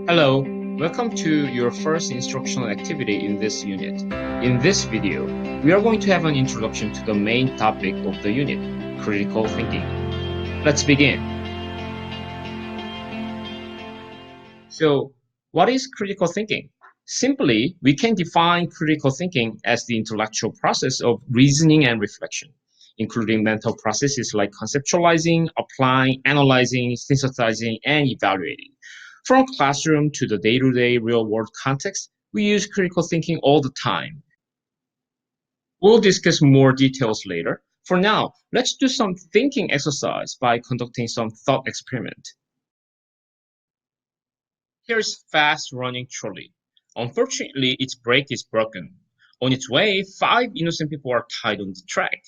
Hello, welcome to your first instructional activity in this unit. In this video, we are going to have an introduction to the main topic of the unit, critical thinking. Let's begin. So, what is critical thinking? Simply, we can define critical thinking as the intellectual process of reasoning and reflection, including mental processes like conceptualizing, applying, analyzing, synthesizing, and evaluating. From classroom to the day-to-day real-world context, we use critical thinking all the time. We'll discuss more details later. For now, let's do some thinking exercise by conducting some thought experiment. Here's fast-running trolley. Unfortunately, its brake is broken. On its way, 5 innocent people are tied on the track.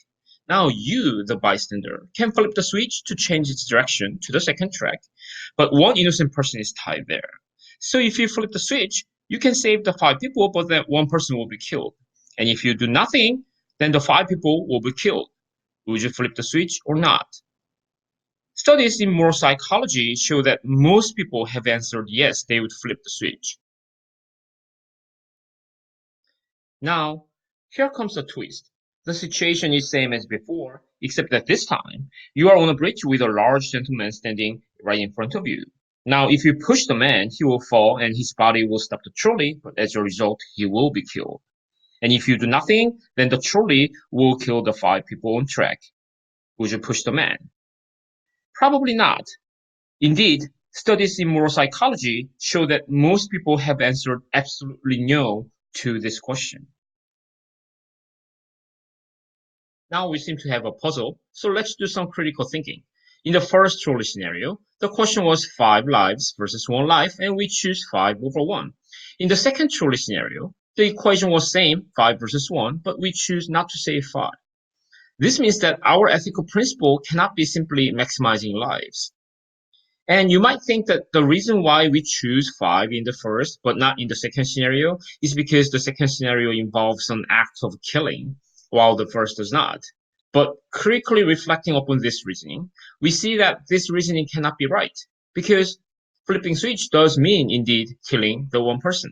Now you, the bystander, can flip the switch to change its direction to the second track, but one innocent person is tied there. So if you flip the switch, you can save the 5 people, but then one person will be killed. And if you do nothing, then the 5 people will be killed. Would you flip the switch or not? Studies in moral psychology show that most people have answered yes, they would flip the switch. Now, here comes a twist. The situation is same as before, except that this time, you are on a bridge with a large gentleman standing right in front of you. Now, if you push the man, he will fall and his body will stop the trolley, but as a result, he will be killed. And if you do nothing, then the trolley will kill the 5 people on track. Would you push the man? Probably not. Indeed, studies in moral psychology show that most people have answered absolutely no to this question. Now we seem to have a puzzle, so let's do some critical thinking. In the first trolley scenario, the question was 5 lives versus 1 life, and we choose 5 over 1. In the second trolley scenario, the equation was same, 5 versus 1, but we choose not to save 5. This means that our ethical principle cannot be simply maximizing lives. And you might think that the reason why we choose 5 in the first, but not in the second scenario, is because the second scenario involves an act of killing, while the first does not. But critically reflecting upon this reasoning, we see that this reasoning cannot be right, because flipping switch does mean indeed killing the one person.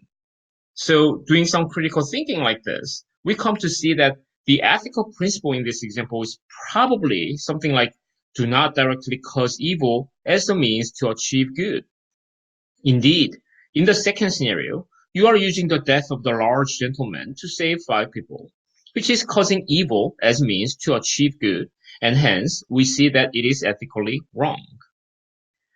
So doing some critical thinking like this, we come to see that the ethical principle in this example is probably something like do not directly cause evil as the means to achieve good. Indeed, in the second scenario, you are using the death of the large gentleman to save 5 people, which is causing evil as means to achieve good, and hence we see that it is ethically wrong.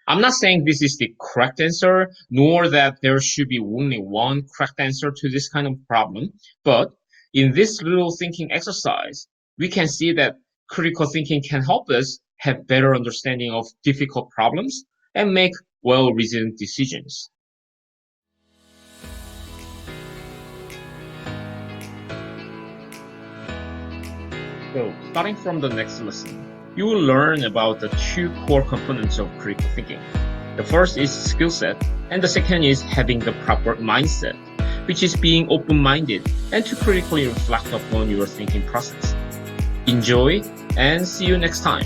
I'm not saying this is the correct answer, nor that there should be only one correct answer to this kind of problem, but in this little thinking exercise, we can see that critical thinking can help us have better understanding of difficult problems and make well-reasoned decisions. So, starting from the next lesson, you will learn about the 2 core components of critical thinking. The first is skill set, and the second is having the proper mindset, which is being open-minded and to critically reflect upon your thinking process. Enjoy, and see you next time.